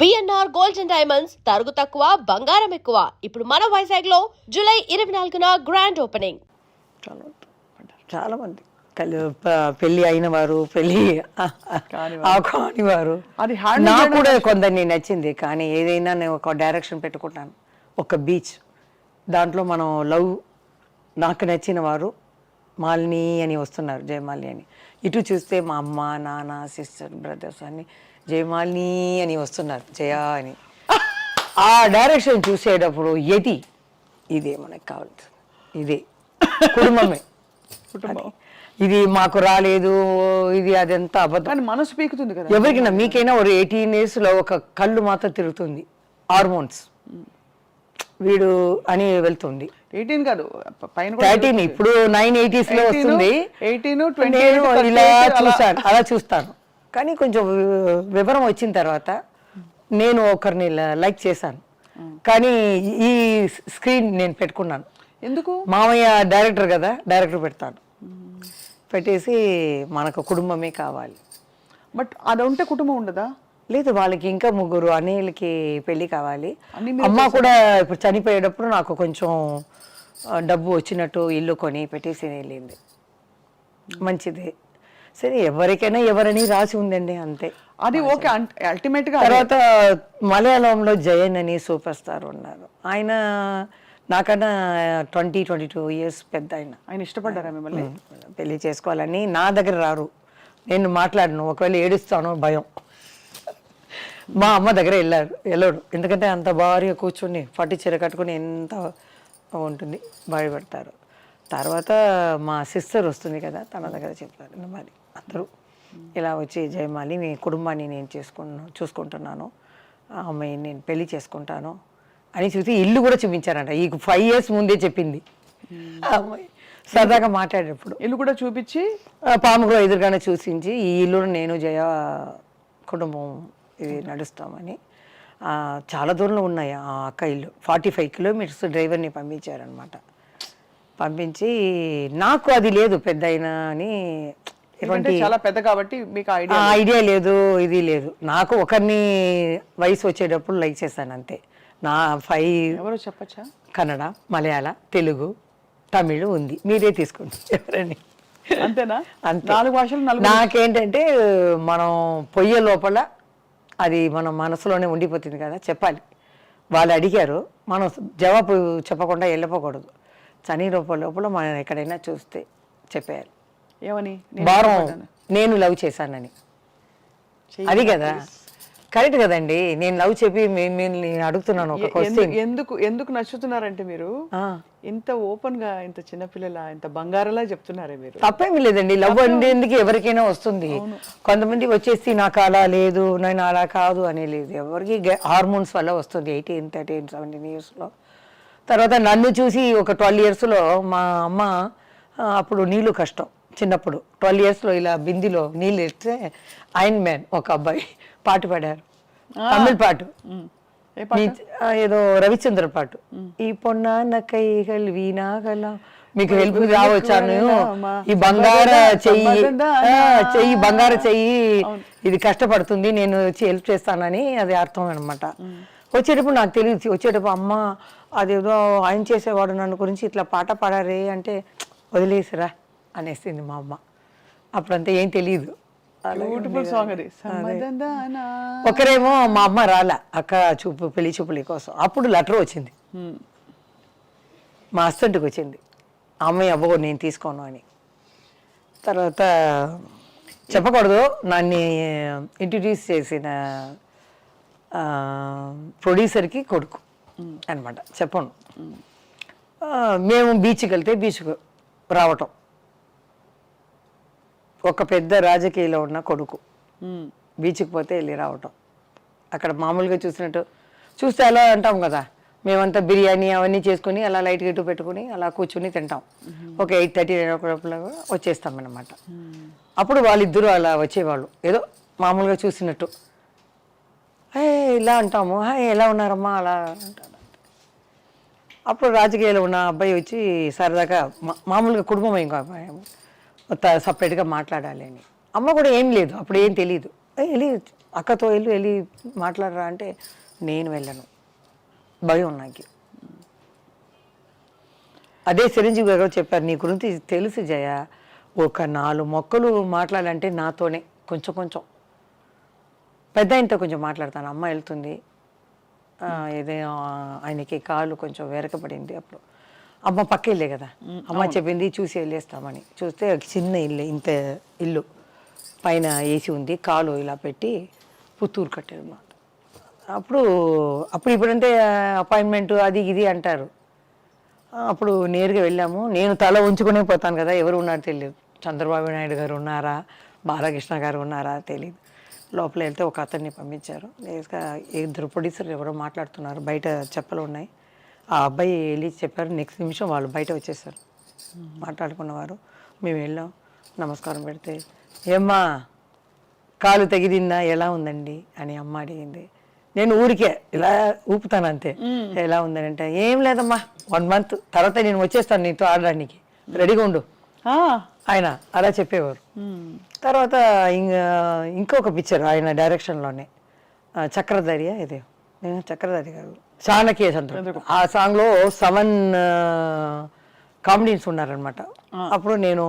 BNR gold and diamonds తరుగు తక్కువ బంగారం ఎక్కువ. ఇప్పుడు మన వైజాగ్ లో జూలై 24న గ్రాండ్ ఓపెనింగ్. చాలా మంది పెళ్లి అయిన వారు, పెళ్లి కాని వారు, అది నాకు కూడా కొందరిని నచ్చింది. కానీ ఏదైనా నేను ఒక డైరెక్షన్ పెట్టుకుంటాను, ఒక బీచ్, దాంట్లో మనం లవ్, నాకు నచ్చిన వారు మాలిని అని వస్తున్నారు, జయమాలిని అని. ఇటు చూస్తే మా అమ్మ, నాన్న, సిస్టర్, బ్రదర్స్ అని జయమాలిని అని వస్తున్నారు, జయ అని. ఆ డైరెక్షన్ చూసేటప్పుడు ఇదే మనకు కావాలి, ఇదే కుటుంబమే. ఇది మాకు రాలేదు, ఇది అదంతా అబద్ధం. మనసు పీకుతుంది కదా ఎవరికైనా. మీకైనా ఒక 18 years లో ఒక కళ్ళు మాత్రం తిరుగుతుంది, హార్మోన్స్ వీడు అని వెళ్తుంది. 18 కాదు, 13. ఇప్పుడు 980s లో వస్తుంది. 18, నేను ఇలా చూస్తాను, అలా చూస్తాను. కానీ కొంచెం వివరం వచ్చిన తర్వాత నేను ఒకరిని లైక్ చేశాను. కానీ ఈ స్క్రీన్ నేను పెట్టుకున్నాను. ఎందుకు? మామయ్య డైరెక్టర్ కదా, డైరెక్టర్ పెడతాను. పెట్టేసి మనకు కుటుంబమే కావాలి. బట్ అది ఉంటే కుటుంబం ఉండదా? లేదు, వాళ్ళకి ఇంకా 3 అన్నయ్యలకి పెళ్లి కావాలి. అమ్మ కూడా ఇప్పుడు చనిపోయేటప్పుడు నాకు కొంచెం డబ్బు వచ్చినట్టు ఇల్లు కొని పెట్టేసి వెళ్ళింది. మంచిదే, సరే, ఎవరికైనా ఎవరని రాసి ఉందండి, అంతే. అది ఓకే. అల్టిమేట్ గా తర్వాత మలయాళంలో జయన్ అని సూపర్ స్టార్ ఉన్నారు. ఆయన నాకన్నా 22 years పెద్ద. ఆయన ఇష్టపడ్డారా మిమ్మల్ని? పెళ్లి చేసుకోవాలని నా దగ్గర రారు, నేను మాట్లాడను, ఒకవేళ ఏడుస్తాను భయం. మా అమ్మ దగ్గర వెళ్ళాడు, ఎందుకంటే అంత భారీగా కూర్చొని పట్టు చీర కట్టుకుని ఎంత ఉంటుంది, భయపడతారు. తర్వాత మా సిస్టర్ వస్తుంది కదా, తన దగ్గర చెప్తారు, మరి అందరూ ఇలా వచ్చి జయమాలి, నీ కుటుంబాన్ని నేను చూసుకుంటున్నాను, ఆ అమ్మాయిని నేను పెళ్లి చేసుకుంటాను అని చూసి ఇల్లు కూడా చూపించారంట. ఈ 5 years ముందే చెప్పింది ఆ అమ్మాయి. సరదాగా మాట్లాడేటప్పుడు ఇల్లు కూడా చూపించి, పాములో ఎదురుగానే చూసించి, ఈ ఇల్లు నేను జయ కుటుంబం ఇది నడుస్తామని. చాలా దూరంలో ఉన్నాయి ఆ అక్క ఇల్లు, 45 kilometers డ్రైవర్ని పంపించారనమాట. పంపించి నాకు అది లేదు పెద్ద అయినా అని, చాలా పెద్ద కాబట్టి మీకు ఐడియా లేదు, ఇది లేదు. నాకు ఒకరిని వయసు వచ్చేటప్పుడు లైక్ చేశాను, అంతే. నా 5 ఎవరో చెప్పచ్చా? కన్నడ, మలయాళ, తెలుగు, తమిళ్ ఉంది, మీరే తీసుకోండి ఎవరని. అంతేనా? అంతే. 4 భాషలు. నాకేంటంటే మనం పొయ్యే లోపల అది మన మనసులోనే ఉండిపోతుంది కదా, చెప్పాలి. వాళ్ళు అడిగారు, మనం జవాబు చెప్పకుండా వెళ్ళిపోకూడదు. చని లోపల మనం ఎక్కడైనా చూస్తే చెప్పేయాలి. ఏమని? భారం, నేను లవ్ చేశానని. అది కదా కరెక్ట్ కదండి. నేను లవ్ చెప్పి మిమ్మల్ని అడుగుతున్నాను ఒక క్వశ్చన్. ఎందుకు నచ్చుతున్నారంటే మీరు ఇంత ఓపెన్ గా, ఇంత చిన్నపిల్లల, ఇంత బంగారలా చెప్తున్నారే మీరు. తప్పేమి లేదండి, లవ్ అనేది ఎవరికైనా వస్తుంది. కొంతమంది వచ్చేసి నాకు అలా లేదు, నేను అలా కాదు అని లేదు. ఎవరికి హార్మోన్స్ వల్ల వస్తుంది 18, 13, 17 years లో. తర్వాత నన్ను చూసి ఒక 12 years లో మా అమ్మ, అప్పుడు నీళ్ళు కష్టం చిన్నప్పుడు, 12 years లో ఇలా బిందిలో నీళ్ళు ఎత్తే ఐరన్ మ్యాన్ ఒక అబ్బాయి పాట పాడారు, తమిళ్ పాటు, ఏదో రవిచంద్ర పాటు. ఈ పొన్న కైగల్ వీణాగల, మీకు హెల్ప్ రావచ్చాను, ఈ బంగార చెయ్యి బంగార చెయ్యి ఇది కష్టపడుతుంది, నేను వచ్చి హెల్ప్ చేస్తానని అది అర్థం అనమాట. వచ్చేటప్పుడు నాకు తెలియదు, వచ్చేటప్పుడు అమ్మ అదేదో ఆయన చేసేవాడు నన్ను గురించి ఇట్లా పాట పాడారే అంటే, వదిలేసిరా అనేసింది మా అమ్మ. అప్పుడంతా ఏం తెలియదు. ఒకరేమో మా అమ్మ రాలే అక్క పెళ్లి చూపుల కోసం, అప్పుడు లెటర్ వచ్చింది, మా హస్బెండ్కి వచ్చింది, అమ్మాయి అవ్వకూడదు నేను తీసుకోను అని. తర్వాత చెప్పకూడదు, నన్ను ఇంట్రడ్యూస్ చేసిన ప్రొడ్యూసర్కి కొడుకు అనమాట, చెప్పను. మేము బీచ్కి వెళ్తే బీచ్కు రావటం, ఒక పెద్ద రాజకీయాలో ఉన్న కొడుకు బీచ్కి పోతే వెళ్ళి రావటం. అక్కడ మామూలుగా చూస్తే అలా అంటాం కదా, మేమంతా బిర్యానీ అవన్నీ చేసుకుని అలా లైట్ గిట్టు పెట్టుకుని అలా కూర్చుని తింటాం. ఒక 8:30, 9 వచ్చేస్తాం అన్నమాట. అప్పుడు వాళ్ళిద్దరూ అలా వచ్చేవాళ్ళు, ఏదో మామూలుగా చూసినట్టు, ఇలా అంటాము, ఎలా ఉన్నారమ్మా అలా అంటారు. అప్పుడు రాజకీయాలు ఉన్న అబ్బాయి వచ్చి సరదాగా మామూలుగా కుటుంబం ఇంకా సపరేట్గా మాట్లాడాలి అని. అమ్మ కూడా ఏం లేదు, అప్పుడు ఏం తెలీదు, వెళ్ళి అక్కతో వెళ్ళి మాట్లాడరా అంటే నేను వెళ్ళను, భయం నాకు. అదే చిరంజీవి గారు చెప్పారు, నీ గురించి తెలుసు జయ, ఒక 4 మొక్కలు మాట్లాడాలంటే నాతోనే కొంచెం పెద్ద ఆయనతో కొంచెం మాట్లాడతాను. అమ్మ వెళ్తుంది, ఏదైనా ఆయనకి కాలు కొంచెం వెరకబడింది. అప్పుడు అమ్మ పక్క ఇల్లే కదా, అమ్మ చెప్పింది చూసి వెళ్ళేస్తామని. చూస్తే చిన్న ఇల్లు, ఇంత ఇల్లు, పైన ఏసీ ఉంది, కాలు ఇలా పెట్టి పుత్తూరు కట్టారు అన్నమాట. అప్పుడు ఇప్పుడంటే అపాయింట్మెంట్ అది ఇది అంటారు. అప్పుడు నేరుగా వెళ్ళాము. నేను తల ఉంచుకునే పోతాను కదా, ఎవరు ఉన్నారో తెలియదు. చంద్రబాబు నాయుడు గారు ఉన్నారా, బాలకృష్ణ గారు ఉన్నారా తెలియదు. లోపల వెళ్తే ఒక అతన్ని పంపించారు. నేరుగా 2 ప్రొడ్యూసర్లు ఎవరో మాట్లాడుతున్నారు, బయట చెప్పలు ఉన్నాయి. ఆ అబ్బాయి వెళ్ళి చెప్పారు, నెక్స్ట్ నిమిషం వాళ్ళు బయట వచ్చేసారు మాట్లాడుకున్నవారు. మేము వెళ్ళాం, నమస్కారం పెడితే, ఏమ్మా కాలు తెగిదిందా, ఎలా ఉందండి అని అమ్మ అడిగింది. నేను ఊరికే ఇలా ఊపుతాను అంతే. ఎలా ఉందని అంటే, ఏం లేదమ్మా 1 మంత్ తర్వాత నేను వచ్చేస్తాను నీతో ఆడడానికి, రెడీగా ఉండు ఆయన అలా చెప్పేవారు. తర్వాత ఇంకొక పిక్చర్ ఆయన డైరెక్షన్లోనే, చక్రధారి ఇదే, చక్రధారి గారు చాణక్య చంద్రుడు, ఆ సాంగ్లో 7 కామెడీన్స్ ఉన్నారనమాట. అప్పుడు నేను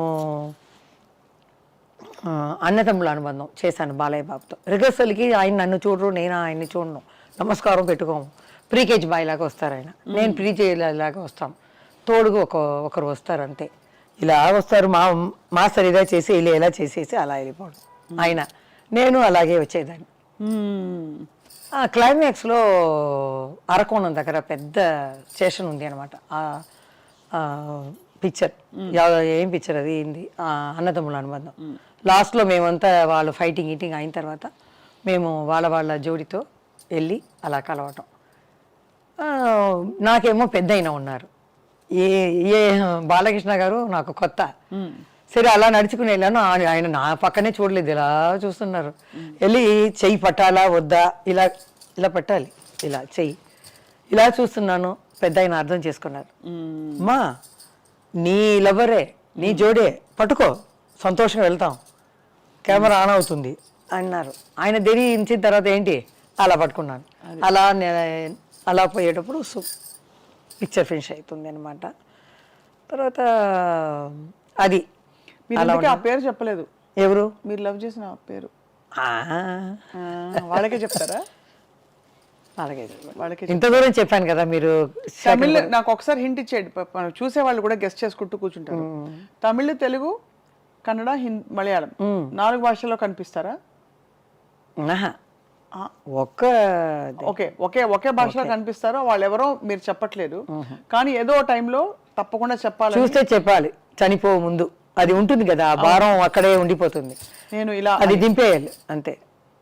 అన్నతమ్ముల అనుబంధం చేశాను బాలయ్య బాబుతో. రిహర్సల్కి ఆయన నన్ను చూడరు, నేను ఆయన్ని చూడను, నమస్కారం పెట్టుకోము. ప్రీకేజ్ బాయ్ లాగా వస్తారు ఆయన, నేను ప్రీకేజ్ లాగా వస్తాం. తోడుగా ఒకరు వస్తారు అంతే. ఇలా వస్తారు, మాస్టర్ ఇలా చేసి ఇలా చేసేసి అలా వెళ్ళిపోవడం. ఆయన నేను అలాగే వచ్చేదాన్ని. క్లైమాక్స్లో అరకోణం దగ్గర పెద్ద స్టేషన్ ఉంది అనమాట. పిక్చర్ ఏం పిక్చర్ అది ఏంది, అన్నదమ్ముల అనుబంధం. లాస్ట్లో మేమంతా వాళ్ళు ఫైటింగ్ ఈటింగ్ అయిన తర్వాత మేము వాళ్ళ జోడితో వెళ్ళి అలా కలవటం. నాకేమో పెద్ద అయినా ఉన్నారు, ఏ బాలకృష్ణ గారు నాకు కొత్త. సరే అలా నడుచుకుని వెళ్ళాను. ఆయన నా పక్కనే చూడలేదు, ఇలా చూస్తున్నారు. వెళ్ళి చెయ్యి పట్టాలా వద్దా, ఇలా పట్టాలి, ఇలా చెయ్యి ఇలా చూస్తున్నాను. పెద్ద ఆయన అర్థం చేసుకున్నారు, అమ్మా నీ లవరే, నీ జోడే, పట్టుకో, సంతోషంగా వెళ్తాం, కెమెరా ఆన్ అవుతుంది అన్నారు. ఆయన ధరించిన తర్వాత ఏంటి అలా పట్టుకున్నాను. అలా పోయేటప్పుడు పిక్చర్ ఫినిష్ అవుతుంది అనమాట. తర్వాత అది ఆ పేరు చెప్పలేదు. ఎవరు మీరు లవ్ చేసిన ఆ పేరు వాళ్ళకే చెప్తారా? వాళ్ళకే ఇంత దూరం చెప్పాను కదా. మీరు తమిళ్ నాకు ఒకసారి హింట్ ఇచ్చేయండి, చూసే వాళ్ళు కూడా గెస్ట్ చేసుకుంటూ కూర్చుంటారు. తమిళ్, తెలుగు, కన్నడ, మలయాళం 4 భాషల్లో కనిపిస్తారా? ఒకే భాషలో కనిపిస్తారో వాళ్ళు ఎవరో మీరు చెప్పట్లేదు, కానీ ఏదో టైంలో తప్పకుండా చెప్పాలి. చూస్తే చెప్పాలి, చనిపో ముందు అది ఉంటుంది కదా, ఆ భారం అక్కడే ఉండిపోతుంది. నేను ఇలా అది దింపేయాలి అంతే.